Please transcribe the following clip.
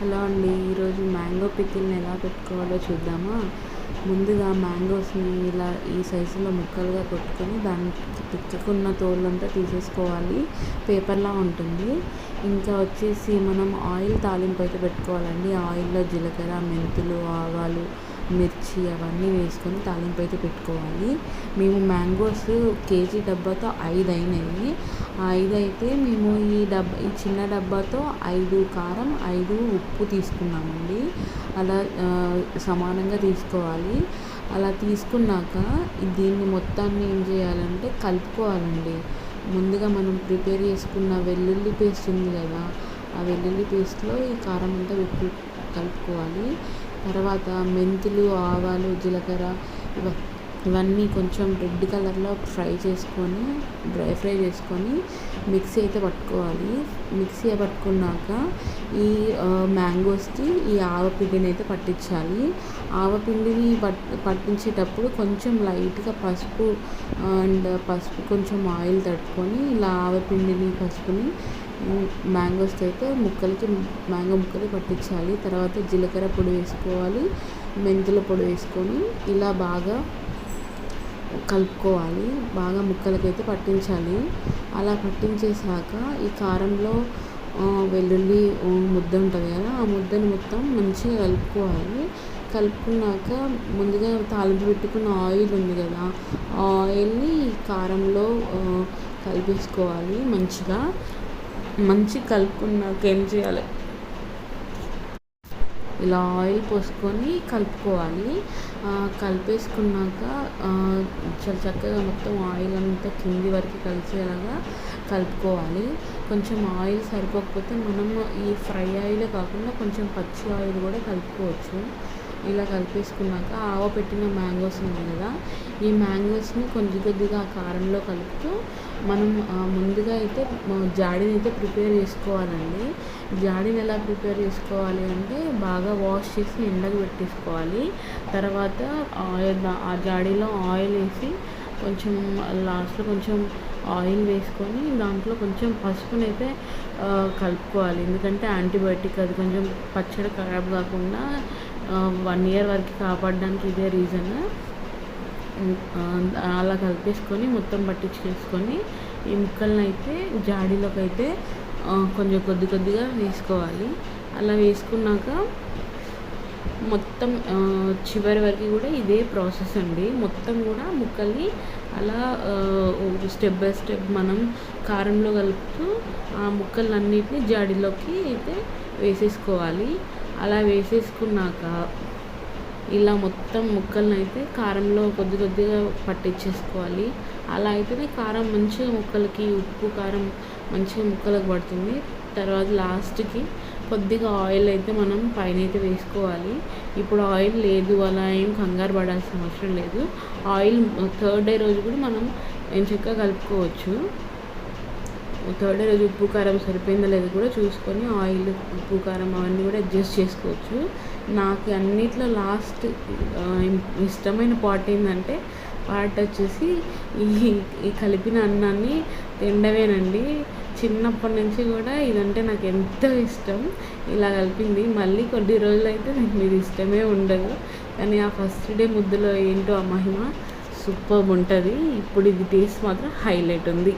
Hello అండి. ఈరోజు mango పికిల్ని ఎలా పెట్టుకోవాలో చూద్దామా. ముందుగా మ్యాంగోస్ని ఇలా ఈ సైజులో ముక్కలుగా కొట్టుకొని దానికి పిక్కకున్న తోళ్ళంతా తీసేసుకోవాలి. పేపర్లా ఉంటుంది. ఇంకా వచ్చేసి మనం ఆయిల్ తాలింపు అయితే పెట్టుకోవాలండి. ఆయిల్లో జీలకర్ర, మెంతులు, ఆవాలు, మిర్చి అవన్నీ వేసుకొని తాలింపు అయితే పెట్టుకోవాలి. మేము మ్యాంగోస్ కేజీ డబ్బాతో 5 అయినాయి. ఆ 5 అయితే మేము ఈ చిన్న డబ్బాతో 5 కారం, 5 ఉప్పు తీసుకున్నామండి. అలా సమానంగా తీసుకోవాలి. అలా తీసుకున్నాక దీన్ని మొత్తాన్ని ఏం చేయాలంటే కలుపుకోవాలండి. ముందుగా మనం ప్రిపేర్ చేసుకున్న వెల్లుల్లి పేస్ట్ ఉంది కదా, ఆ వెల్లుల్లి పేస్ట్లో ఈ కారం అంతా కలుపుకోవాలి. తర్వాత మెంతులు, ఆవాలు, జీలకర్ర ఇవన్నీ కొంచెం రెడ్ కలర్లో డ్రై ఫ్రై చేసుకొని మిక్సీ అయితే పట్టుకోవాలి. మిక్సీ పట్టుకున్నాక ఈ మ్యాంగోస్కి ఈ ఆవపిండిని అయితే పట్టించాలి. ఆవపిండిని పట్టించేటప్పుడు కొంచెం లైట్గా పసుపు కొంచెం ఆయిల్ తట్టుకొని ఇలా ఆవపిండిని, పసుపుని మ్యాంగోస్కి అయితే మ్యాంగో ముక్కలు పట్టించాలి. తర్వాత జీలకర్ర పొడి వేసుకోవాలి, మెంతుల పొడి వేసుకొని ఇలా బాగా కలుపుకోవాలి. బాగా ముక్కలకైతే పట్టించాలి. అలా పట్టించేసాక ఈ కారంలో వెల్లుల్లి ముద్ద ఉంటుంది కదా, ఆ ముద్దను మొత్తం మంచిగా కలుపుకోవాలి. కలుపుకున్నాక ముందుగా తాలింపు పెట్టుకున్న ఆయిల్ ఉంది కదా, ఆ ఆయిల్ని ఈ కారంలో కలిపేసుకోవాలి. మంచిగా కలుపుకున్నాక ఏం చేయాలి, ఇలా ఆయిల్ పోసుకొని కలుపుకోవాలి. కలిపేసుకున్నాక చాలా చక్కగా మొత్తం ఆయిల్ అంతా కింది వరకు కలిసేలాగా కలుపుకోవాలి. కొంచెం ఆయిల్ సరిపోకపోతే మనం ఈ ఫ్రై ఆయిల్ కాకుండా కొంచెం పచ్చి ఆయిల్ కూడా కలుపుకోవచ్చు. ఇలా కలిపేసుకున్నాక పెట్టిన మ్యాంగోస్ ఉన్నాయి కదా, ఈ మ్యాంగోస్ని కొద్దిగా కారంలో కలుపుతూ మనం ముందుగా అయితే జాడీని అయితే ప్రిపేర్ చేసుకోవాలండి. జాడీని ఎలా ప్రిపేర్ చేసుకోవాలి అంటే బాగా వాష్ చేసి ఎండకు పెట్టేసుకోవాలి. తర్వాత ఆ జాడీలో ఆయిల్ వేసి కొంచెం లాస్ట్లో కొంచెం ఆయిల్ వేసుకొని దాంట్లో కొంచెం పసుపునైతే కలుపుకోవాలి. ఎందుకంటే యాంటీబయాటిక్, అది కొంచెం పచ్చడి ఖరాబ్ కాకుండా 1 year వరకు కాపాడడానికి ఇదే రీజన్. అలా కలిపేసుకొని మొత్తం పట్టించేసుకొని ఈ ముక్కలను అయితే జాడీలోకి అయితే కొంచెం కొద్దిగా వేసుకోవాలి. అలా వేసుకున్నాక మొత్తం చివరి వరకు కూడా ఇదే ప్రాసెస్ అండి. మొత్తం కూడా ముక్కల్ని అలా స్టెప్ బై స్టెప్ మనం కారంలో కలుపుతూ ఆ ముక్కలన్నిటిని జాడీలోకి అయితే వేసేసుకోవాలి. అలా వేసేసుకున్నాక ఇలా మొత్తం ముక్కలను అయితే కారంలో కొద్దిగా పట్టించేసుకోవాలి. అలా అయితేనే కారం మంచిగా ముక్కలకి, ఉప్పు కారం మంచిగా ముక్కలకు పడుతుంది. తర్వాత లాస్ట్కి కొద్దిగా ఆయిల్ అయితే మనం పైన అయితే వేసుకోవాలి. ఇప్పుడు ఆయిల్ లేదు, అలా ఏం కంగారు పడాల్సిన అవసరం లేదు. ఆయిల్ 3rd day రోజు కూడా మనం చక్కగా కలుపుకోవచ్చు. 3rd day రోజు ఉప్పు కారం సరిపోయిందో లేదో కూడా చూసుకొని ఆయిల్, ఉప్పు కారం అవన్నీ కూడా అడ్జస్ట్ చేసుకోవచ్చు. నాకు అన్నిట్లో లాస్ట్ ఇష్టమైన పార్ట్ వచ్చేసి ఈ కలిపిన అన్నాన్ని తినడమేనండి. చిన్నప్పటి నుంచి కూడా ఇదంటే నాకు ఎంతో ఇష్టం. ఇలా కలిపింది మళ్ళీ కొన్ని రోజులు అయితే నాకు ఇది ఇష్టమే ఉండదు, కానీ ఆ ఫస్ట్ డే ముద్దలో ఏంటో ఆ మహిమ సూపర్ ఉంటుంది. ఇప్పుడు ఇది టేస్ట్ మాత్రం హైలైట్ ఉంది.